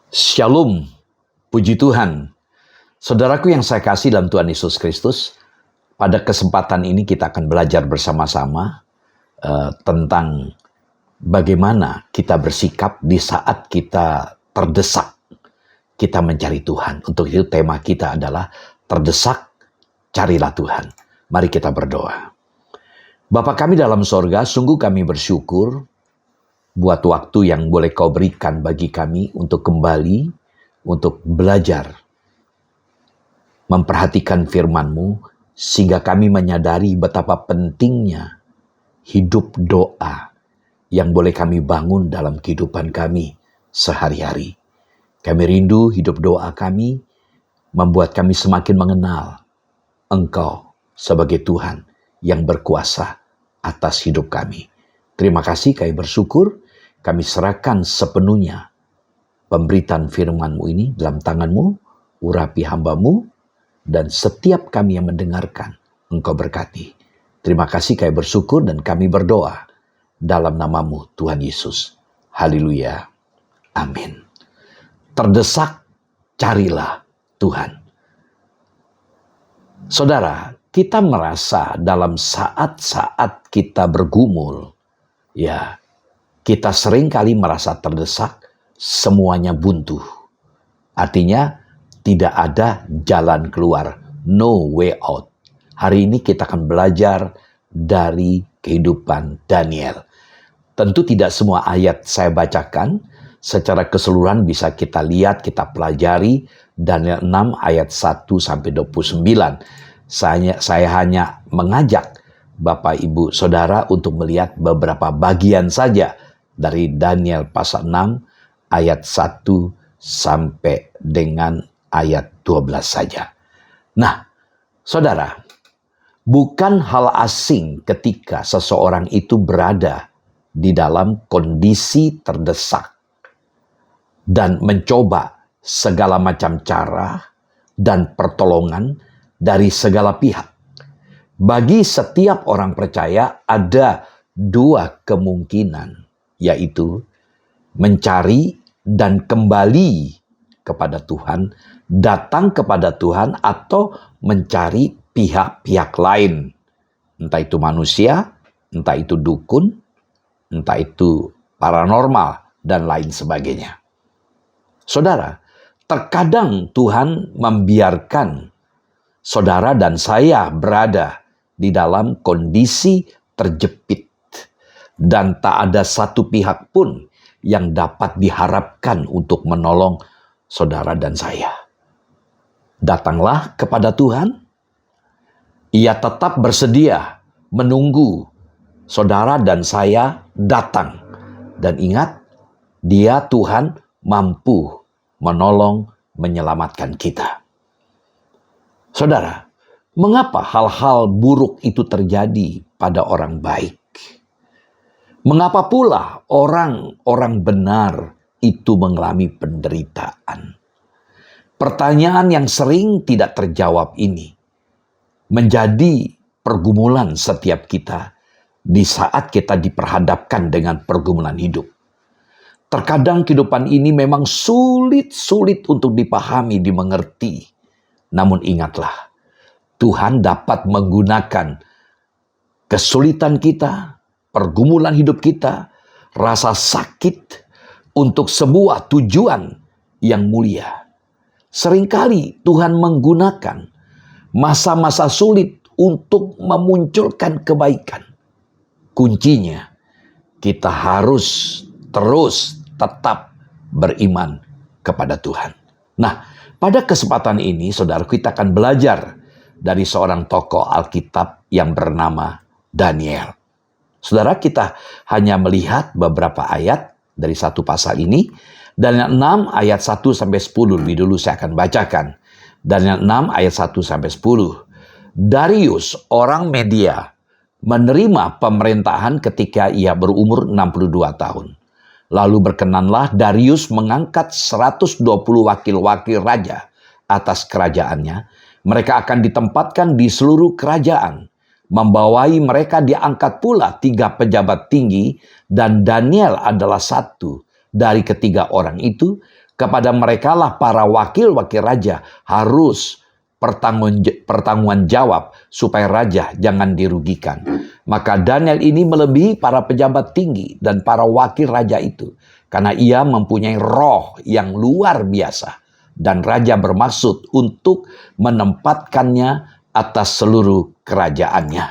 Shalom, puji Tuhan. Saudaraku yang saya kasih dalam Tuhan Yesus Kristus, pada kesempatan ini kita akan belajar bersama-sama tentang bagaimana kita bersikap di saat kita terdesak, kita mencari Tuhan. Untuk itu tema kita adalah terdesak, carilah Tuhan. Mari kita berdoa. Bapa kami dalam sorga, sungguh kami bersyukur buat waktu yang boleh kau berikan bagi kami untuk kembali, untuk belajar, memperhatikan firman-Mu, sehingga kami menyadari betapa pentingnya hidup doa yang boleh kami bangun dalam kehidupan kami sehari-hari. Kami rindu hidup doa kami, membuat kami semakin mengenal Engkau sebagai Tuhan yang berkuasa atas hidup kami. Terima kasih, kami bersyukur. Kami serahkan sepenuhnya pemberitaan firman-Mu ini dalam tangan-Mu, urapi hamba-Mu, dan setiap kami yang mendengarkan, Engkau berkati. Terima kasih, kami bersyukur dan kami berdoa dalam nama-Mu, Tuhan Yesus. Haleluya. Amin. Terdesak, carilah Tuhan. Saudara, kita merasa dalam saat-saat kita bergumul, kita seringkali merasa terdesak, semuanya buntu. Artinya, tidak ada jalan keluar, no way out. Hari ini kita akan belajar dari kehidupan Daniel. Tentu tidak semua ayat saya bacakan, secara keseluruhan bisa kita lihat, kita pelajari, Daniel 6 ayat 1-29. Saya hanya mengajak Bapak, Ibu, Saudara untuk melihat beberapa bagian saja dari Daniel pasal 6 ayat 1 sampai dengan ayat 12 saja. Nah, saudara, bukan hal asing ketika seseorang itu berada di dalam kondisi terdesak dan mencoba segala macam cara dan pertolongan dari segala pihak. Bagi setiap orang percaya ada dua kemungkinan, yaitu mencari dan kembali kepada Tuhan, datang kepada Tuhan, atau mencari pihak-pihak lain. Entah itu manusia, entah itu dukun, entah itu paranormal, dan lain sebagainya. Saudara, terkadang Tuhan membiarkan saudara dan saya berada di dalam kondisi terjepit. Dan tak ada satu pihak pun yang dapat diharapkan untuk menolong saudara dan saya. Datanglah kepada Tuhan. Ia tetap bersedia menunggu saudara dan saya datang. Dan ingat, Dia Tuhan mampu menolong, menyelamatkan kita. Saudara, mengapa hal-hal buruk itu terjadi pada orang baik? Mengapa pula orang-orang benar itu mengalami penderitaan? Pertanyaan yang sering tidak terjawab ini menjadi pergumulan setiap kita di saat kita diperhadapkan dengan pergumulan hidup. Terkadang kehidupan ini memang sulit untuk dipahami, dimengerti. Namun ingatlah, Tuhan dapat menggunakan kesulitan kita, pergumulan hidup kita, rasa sakit untuk sebuah tujuan yang mulia. Seringkali Tuhan menggunakan masa-masa sulit untuk memunculkan kebaikan. Kuncinya, kita harus terus tetap beriman kepada Tuhan. Nah, pada kesempatan ini, saudara, kita akan belajar dari seorang tokoh Alkitab yang bernama Daniel. Saudara, kita hanya melihat beberapa ayat dari satu pasal ini. Daniel 6 ayat 1-10. Lebih dulu saya akan bacakan. Daniel 6 ayat 1-10. Darius, orang Media, menerima pemerintahan ketika ia berumur 62 tahun. Lalu berkenanlah Darius mengangkat 120 wakil-wakil raja atas kerajaannya. Mereka akan ditempatkan di seluruh kerajaan. Membawai mereka diangkat pula 3 pejabat tinggi, dan Daniel adalah satu dari ketiga orang itu, kepada merekalah para wakil-wakil raja harus pertanggungan jawab supaya raja jangan dirugikan. Maka Daniel ini melebihi para pejabat tinggi dan para wakil raja itu, karena ia mempunyai roh yang luar biasa, dan raja bermaksud untuk menempatkannya atas seluruh kerajaannya.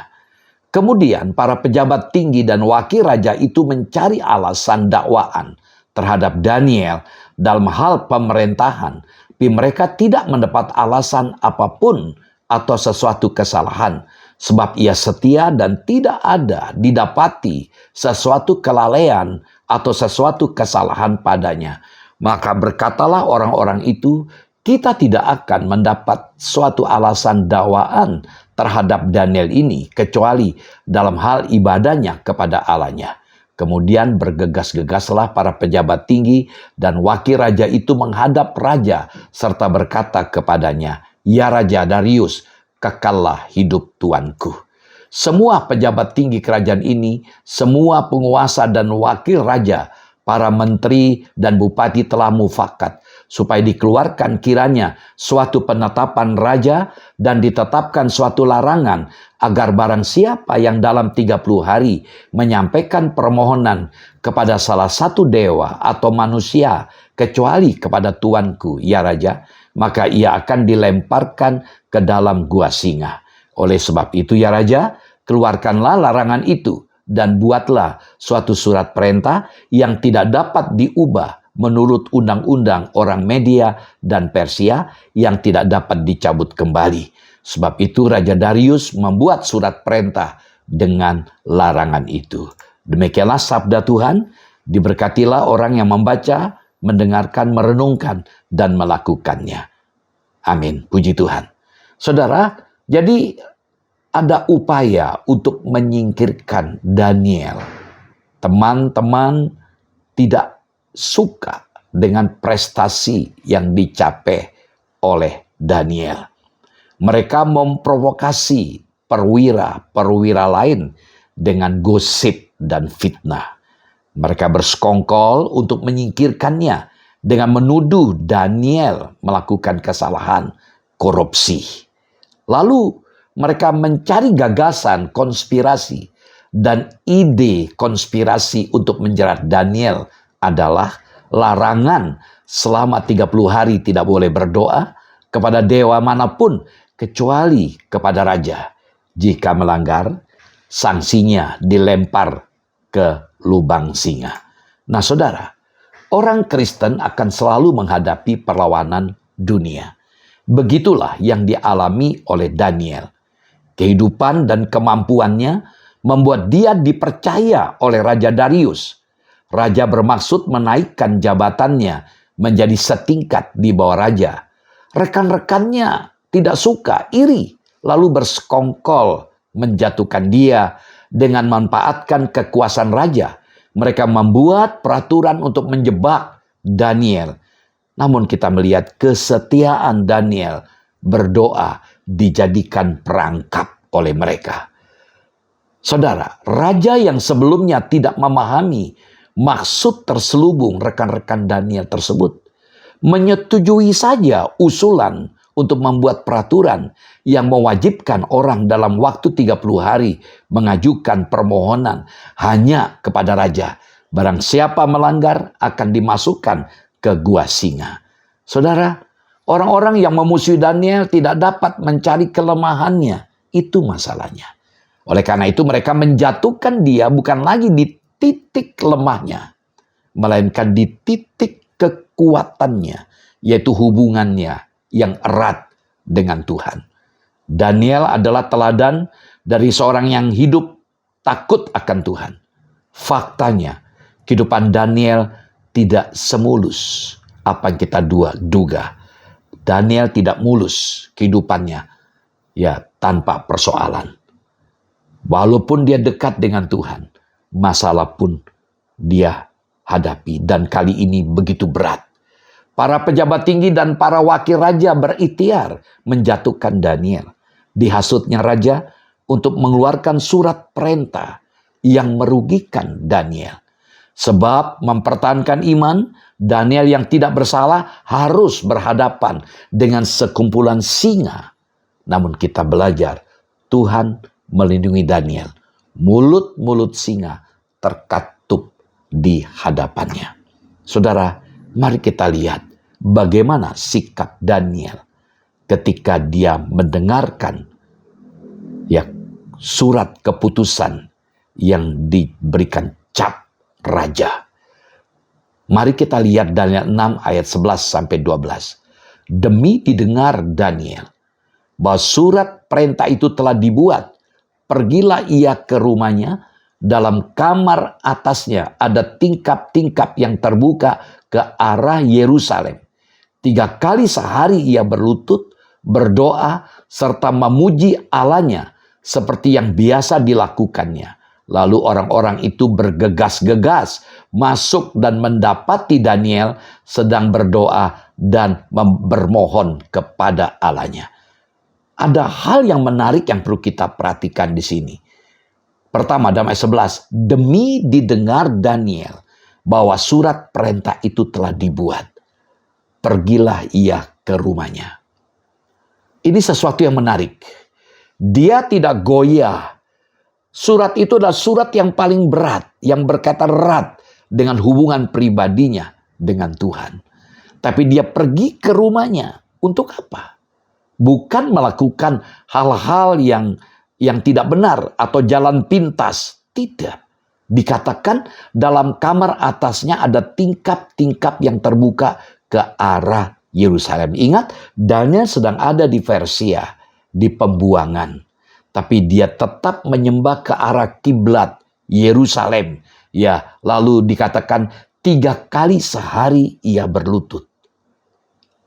Kemudian para pejabat tinggi dan wakil raja itu mencari alasan dakwaan terhadap Daniel dalam hal pemerintahan, tapi mereka tidak mendapat alasan apapun atau sesuatu kesalahan, sebab ia setia dan tidak ada didapati sesuatu kelalaian atau sesuatu kesalahan padanya. Maka berkatalah orang-orang itu, kita tidak akan mendapat suatu alasan dakwaan terhadap Daniel ini, kecuali dalam hal ibadahnya kepada Allahnya. Kemudian bergegas-gegaslah para pejabat tinggi dan wakil raja itu menghadap raja serta berkata kepadanya, "Ya Raja Darius, kekallah hidup tuanku." Semua pejabat tinggi kerajaan ini, semua penguasa dan wakil raja, para menteri dan bupati telah mufakat supaya dikeluarkan kiranya suatu penetapan raja dan ditetapkan suatu larangan agar barang siapa yang dalam 30 hari menyampaikan permohonan kepada salah satu dewa atau manusia kecuali kepada tuanku, ya Raja, maka ia akan dilemparkan ke dalam gua singa. Oleh sebab itu, ya Raja, keluarkanlah larangan itu dan buatlah suatu surat perintah yang tidak dapat diubah menurut undang-undang orang Media dan Persia yang tidak dapat dicabut kembali. Sebab itu Raja Darius membuat surat perintah dengan larangan itu. Demikianlah sabda Tuhan, diberkatilah orang yang membaca, mendengarkan, merenungkan, dan melakukannya. Amin. Puji Tuhan. Saudara, jadi ada upaya untuk menyingkirkan Daniel. Teman-teman tidak suka dengan prestasi yang dicapai oleh Daniel. Mereka memprovokasi perwira lain dengan gosip dan fitnah. Mereka bersekongkol untuk menyingkirkannya dengan menuduh Daniel melakukan kesalahan korupsi. Lalu mereka mencari gagasan konspirasi, dan ide konspirasi untuk menjerat Daniel adalah larangan selama 30 hari tidak boleh berdoa kepada dewa manapun kecuali kepada raja. Jika melanggar, sanksinya dilempar ke lubang singa. Nah saudara, orang Kristen akan selalu menghadapi perlawanan dunia. Begitulah yang dialami oleh Daniel. Kehidupan dan kemampuannya membuat dia dipercaya oleh Raja Darius. Raja bermaksud menaikkan jabatannya menjadi setingkat di bawah raja. Rekan-rekannya tidak suka, iri, lalu bersekongkol menjatuhkan dia dengan memanfaatkan kekuasaan raja. Mereka membuat peraturan untuk menjebak Daniel. Namun kita melihat kesetiaan Daniel berdoa dijadikan perangkap oleh mereka. Saudara, raja yang sebelumnya tidak memahami maksud terselubung rekan-rekan Daniel tersebut, menyetujui saja usulan untuk membuat peraturan yang mewajibkan orang dalam waktu 30 hari mengajukan permohonan hanya kepada raja. Barang siapa melanggar akan dimasukkan ke gua singa. Saudara, orang-orang yang memusuhi Daniel tidak dapat mencari kelemahannya. Itu masalahnya. Oleh karena itu mereka menjatuhkan dia bukan lagi di titik lemahnya, melainkan di titik kekuatannya, yaitu hubungannya yang erat dengan Tuhan. Daniel adalah teladan dari seorang yang hidup takut akan Tuhan. Faktanya, kehidupan Daniel tidak semulus apa yang kita duga. Daniel tidak mulus kehidupannya, ya tanpa persoalan. Walaupun dia dekat dengan Tuhan, masalah pun dia hadapi, dan kali ini begitu berat. Para pejabat tinggi dan para wakil raja berikhtiar menjatuhkan Daniel. Dihasutnya raja untuk mengeluarkan surat perintah yang merugikan Daniel. Sebab mempertahankan iman, Daniel yang tidak bersalah harus berhadapan dengan sekumpulan singa. Namun kita belajar, Tuhan melindungi Daniel. Mulut-mulut singa terkatup di hadapannya. Saudara, mari kita lihat bagaimana sikap Daniel ketika dia mendengarkan surat keputusan yang diberikan cap raja. Mari kita lihat Daniel 6 ayat 11 sampai 12. Demi didengar Daniel bahwa surat perintah itu telah dibuat, pergilah ia ke rumahnya. Dalam kamar atasnya ada tingkap-tingkap yang terbuka ke arah Yerusalem. 3 kali sehari ia berlutut, berdoa, serta memuji Allahnya seperti yang biasa dilakukannya. Lalu orang-orang itu bergegas-gegas masuk dan mendapati Daniel sedang berdoa dan bermohon kepada Allahnya. Ada hal yang menarik yang perlu kita perhatikan di sini. Pertama, dalam ayat 11, demi didengar Daniel bahwa surat perintah itu telah dibuat, pergilah ia ke rumahnya. Ini sesuatu yang menarik. Dia tidak goyah. Surat itu adalah surat yang paling berat, yang berkaitan erat dengan hubungan pribadinya dengan Tuhan. Tapi dia pergi ke rumahnya. Untuk apa? Bukan melakukan hal-hal yang tidak benar atau jalan pintas. Tidak. Dikatakan dalam kamar atasnya ada tingkap-tingkap yang terbuka ke arah Yerusalem. Ingat, Daniel sedang ada di Persia, di pembuangan. Tapi dia tetap menyembah ke arah kiblat Yerusalem. Ya, lalu dikatakan 3 kali sehari ia berlutut,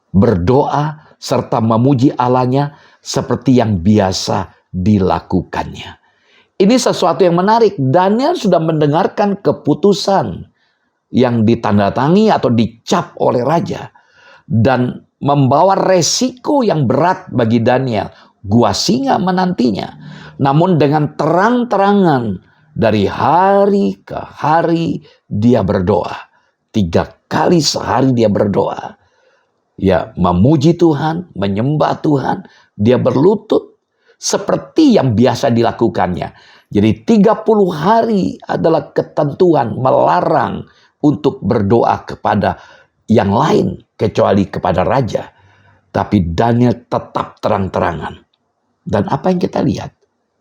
berdoa serta memuji Allahnya seperti yang biasa dilakukannya. Ini sesuatu yang menarik. Daniel sudah mendengarkan keputusan yang ditandatangani atau dicap oleh raja dan membawa resiko yang berat bagi Daniel. Gua singa menantinya. Namun dengan terang-terangan dari hari ke hari dia berdoa. 3 kali sehari dia berdoa. Ya, memuji Tuhan, menyembah Tuhan. Dia berlutut seperti yang biasa dilakukannya. Jadi 30 hari adalah ketentuan melarang untuk berdoa kepada yang lain kecuali kepada raja. Tapi Daniel tetap terang-terangan. Dan apa yang kita lihat?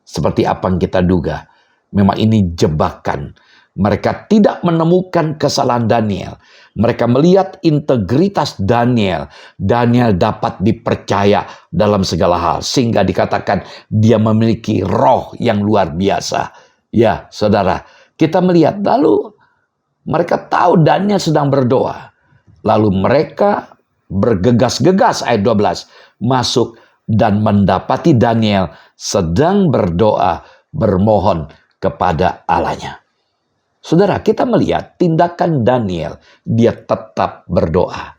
Seperti apa yang kita duga. Memang ini jebakan. Mereka tidak menemukan kesalahan Daniel. Mereka melihat integritas Daniel. Daniel dapat dipercaya dalam segala hal. Sehingga dikatakan dia memiliki roh yang luar biasa. Ya, saudara. Kita melihat. Lalu mereka tahu Daniel sedang berdoa. Lalu mereka bergegas-gegas ayat 12. Masuk dan mendapati Daniel sedang berdoa, bermohon kepada Allahnya. Saudara, kita melihat tindakan Daniel, dia tetap berdoa.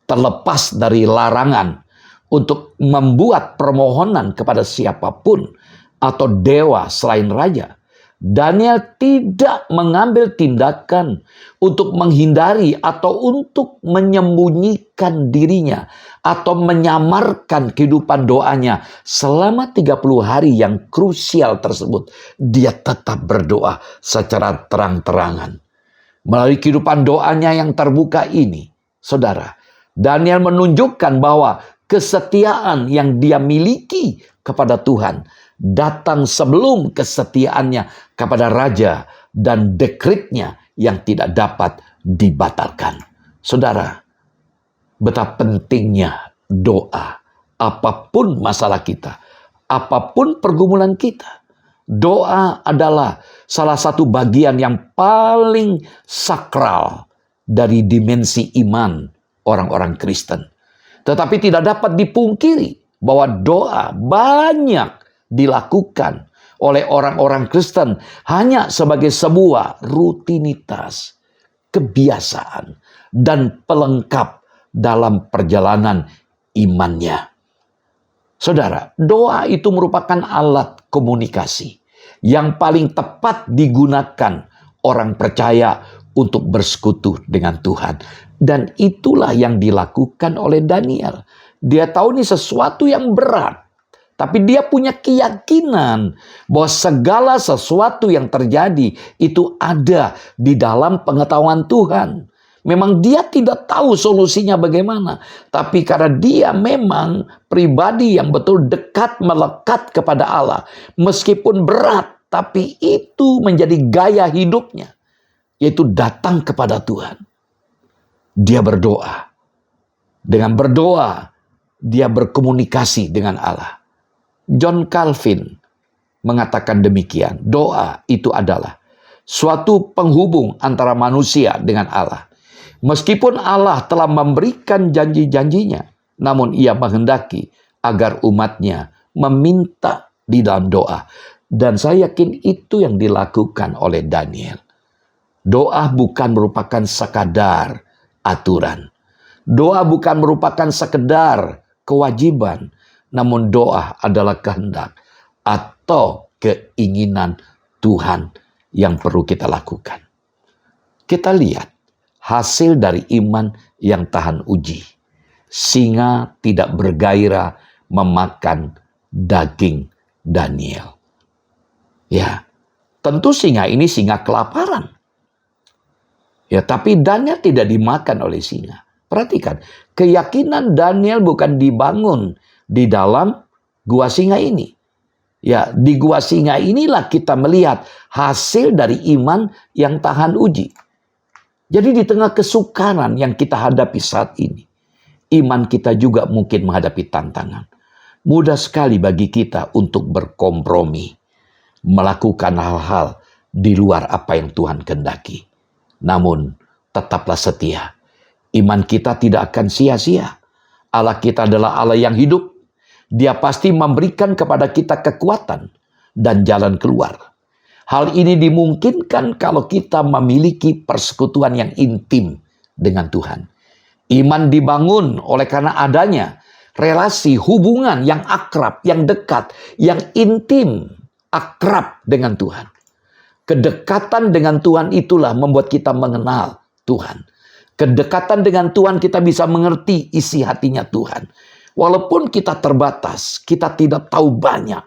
Terlepas dari larangan untuk membuat permohonan kepada siapapun atau dewa selain raja. Daniel tidak mengambil tindakan untuk menghindari atau untuk menyembunyikan dirinya atau menyamarkan kehidupan doanya. Selama 30 hari yang krusial tersebut, dia tetap berdoa secara terang-terangan. Melalui kehidupan doanya yang terbuka ini, saudara, Daniel menunjukkan bahwa kesetiaan yang dia miliki kepada Tuhan datang sebelum kesetiaannya kepada raja dan dekretnya yang tidak dapat dibatalkan. Saudara, betapa pentingnya doa. Apapun masalah kita, apapun pergumulan kita, doa adalah salah satu bagian yang paling sakral dari dimensi iman orang-orang Kristen. Tetapi tidak dapat dipungkiri bahwa doa banyak dilakukan oleh orang-orang Kristen hanya sebagai sebuah rutinitas, kebiasaan, dan pelengkap dalam perjalanan imannya. Saudara, doa itu merupakan alat komunikasi yang paling tepat digunakan orang percaya untuk bersekutu dengan Tuhan. Dan itulah yang dilakukan oleh Daniel. Dia tahu ini sesuatu yang berat. Tapi dia punya keyakinan bahwa segala sesuatu yang terjadi itu ada di dalam pengetahuan Tuhan. Memang dia tidak tahu solusinya bagaimana. Tapi karena dia memang pribadi yang betul dekat melekat kepada Allah. Meskipun berat, tapi itu menjadi gaya hidupnya. Yaitu datang kepada Tuhan. Dia berdoa. Dengan berdoa, dia berkomunikasi dengan Allah. John Calvin mengatakan demikian. Doa itu adalah suatu penghubung antara manusia dengan Allah. Meskipun Allah telah memberikan janji-janjinya, namun ia menghendaki agar umatnya meminta di dalam doa. Dan saya yakin itu yang dilakukan oleh Daniel. Doa bukan merupakan sekadar aturan. Doa bukan merupakan sekedar kewajiban. Namun doa adalah kehendak atau keinginan Tuhan yang perlu kita lakukan. Kita lihat hasil dari iman yang tahan uji. Singa tidak bergairah memakan daging Daniel. Ya, tentu singa ini singa kelaparan. Ya, tapi Daniel tidak dimakan oleh singa. Perhatikan, keyakinan Daniel bukan dibangun di dalam gua singa ini. Ya, di gua singa inilah kita melihat hasil dari iman yang tahan uji. Jadi di tengah kesukaran yang kita hadapi saat ini, iman kita juga mungkin menghadapi tantangan. Mudah sekali bagi kita untuk berkompromi, melakukan hal-hal di luar apa yang Tuhan kehendaki. Namun, tetaplah setia. Iman kita tidak akan sia-sia. Allah kita adalah Allah yang hidup. Dia pasti memberikan kepada kita kekuatan dan jalan keluar. Hal ini dimungkinkan kalau kita memiliki persekutuan yang intim dengan Tuhan. Iman dibangun oleh karena adanya relasi, hubungan yang akrab, yang dekat, yang intim, akrab dengan Tuhan. Kedekatan dengan Tuhan itulah membuat kita mengenal Tuhan. Kedekatan dengan Tuhan kita bisa mengerti isi hatinya Tuhan. Walaupun kita terbatas, kita tidak tahu banyak.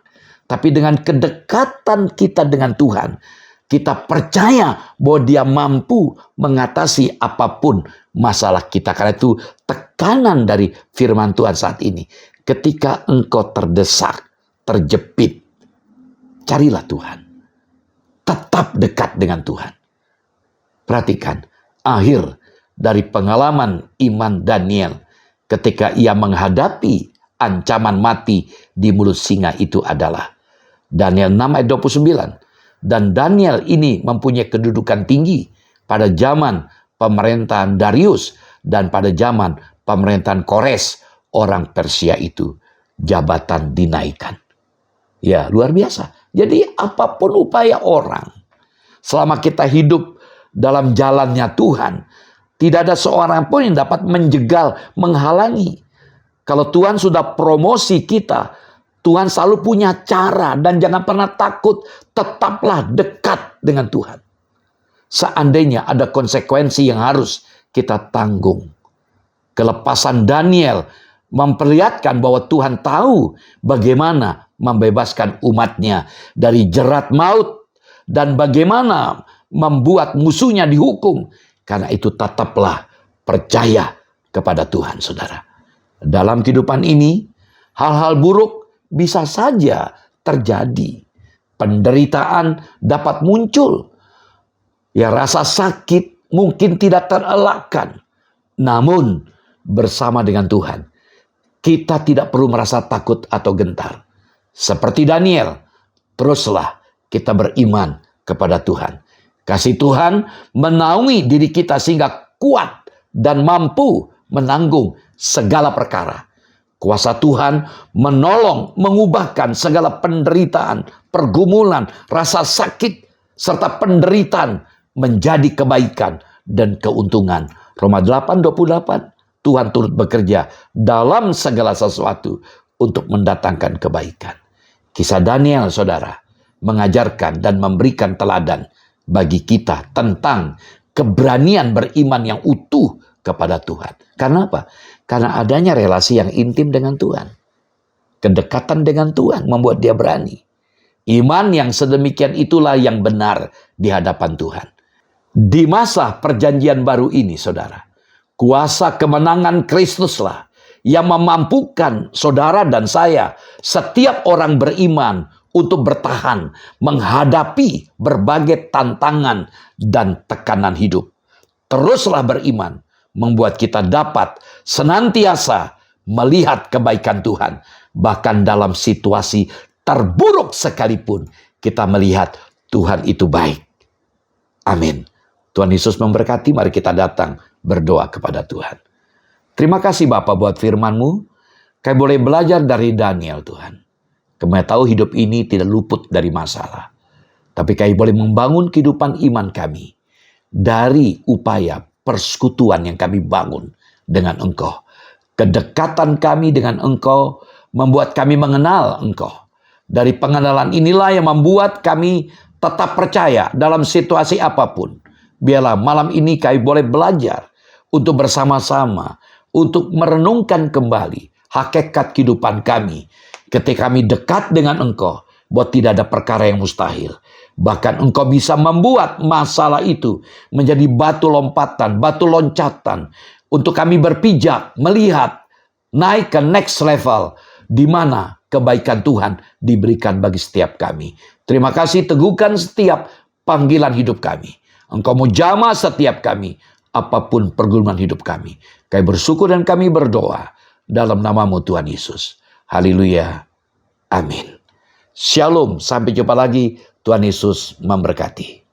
Tapi dengan kedekatan kita dengan Tuhan, kita percaya bahwa Dia mampu mengatasi apapun masalah kita. Karena itu tekanan dari firman Tuhan saat ini. Ketika engkau terdesak, terjepit, carilah Tuhan. Tetap dekat dengan Tuhan. Perhatikan, akhir dari pengalaman iman Daniel ketika ia menghadapi ancaman mati di mulut singa itu adalah Daniel 6 ayat 29. Dan Daniel ini mempunyai kedudukan tinggi pada zaman pemerintahan Darius dan pada zaman pemerintahan Kores, orang Persia itu. Jabatan dinaikkan. Ya, luar biasa. Jadi apapun upaya orang, selama kita hidup dalam jalannya Tuhan, tidak ada seorang pun yang dapat menjegal, menghalangi. Kalau Tuhan sudah promosi kita, Tuhan selalu punya cara dan jangan pernah takut, tetaplah dekat dengan Tuhan. Seandainya ada konsekuensi yang harus kita tanggung. Kelepasan Daniel memperlihatkan bahwa Tuhan tahu bagaimana membebaskan umatnya dari jerat maut dan bagaimana membuat musuhnya dihukum. Karena itu tetaplah percaya kepada Tuhan, saudara. Dalam kehidupan ini, hal-hal buruk bisa saja terjadi. Penderitaan dapat muncul. Ya, rasa sakit mungkin tidak terelakkan. Namun, bersama dengan Tuhan, kita tidak perlu merasa takut atau gentar. Seperti Daniel, teruslah kita beriman kepada Tuhan. Kasih Tuhan menaungi diri kita sehingga kuat dan mampu menanggung segala perkara. Kuasa Tuhan menolong, mengubahkan segala penderitaan, pergumulan, rasa sakit, serta penderitaan menjadi kebaikan dan keuntungan. Roma 8:28, Tuhan turut bekerja dalam segala sesuatu untuk mendatangkan kebaikan. Kisah Daniel, saudara, mengajarkan dan memberikan teladan bagi kita tentang keberanian beriman yang utuh kepada Tuhan. Karena apa? Karena adanya relasi yang intim dengan Tuhan. Kedekatan dengan Tuhan membuat dia berani. Iman yang sedemikian itulah yang benar di hadapan Tuhan. Di masa perjanjian baru ini, saudara, kuasa kemenangan Kristuslah yang memampukan saudara dan saya, setiap orang beriman, untuk bertahan menghadapi berbagai tantangan dan tekanan hidup. Teruslah beriman, membuat kita dapat senantiasa melihat kebaikan Tuhan. Bahkan dalam situasi terburuk sekalipun, kita melihat Tuhan itu baik. Amin. Tuhan Yesus memberkati. Mari kita datang berdoa kepada Tuhan. Terima kasih Bapa buat firman-Mu. Kami boleh belajar dari Daniel, Tuhan. Kami tahu hidup ini tidak luput dari masalah. Tapi kami boleh membangun kehidupan iman kami dari upaya persekutuan yang kami bangun dengan Engkau. Kedekatan kami dengan Engkau membuat kami mengenal Engkau. Dari pengenalan inilah yang membuat kami tetap percaya dalam situasi apapun. Biarlah malam ini kami boleh belajar untuk bersama-sama, untuk merenungkan kembali hakikat kehidupan kami. Ketika kami dekat dengan Engkau, bahwa tidak ada perkara yang mustahil. Bahkan Engkau bisa membuat masalah itu menjadi batu lompatan, batu loncatan. Untuk kami berpijak, melihat, naik ke next level, di mana kebaikan Tuhan diberikan bagi setiap kami. Terima kasih, teguhkan setiap panggilan hidup kami. Engkau mau jamah setiap kami, apapun pergumulan hidup kami. Kami bersyukur dan kami berdoa dalam nama-Mu Tuhan Yesus. Haleluya. Amin. Shalom. Sampai jumpa lagi. Tuhan Yesus memberkati.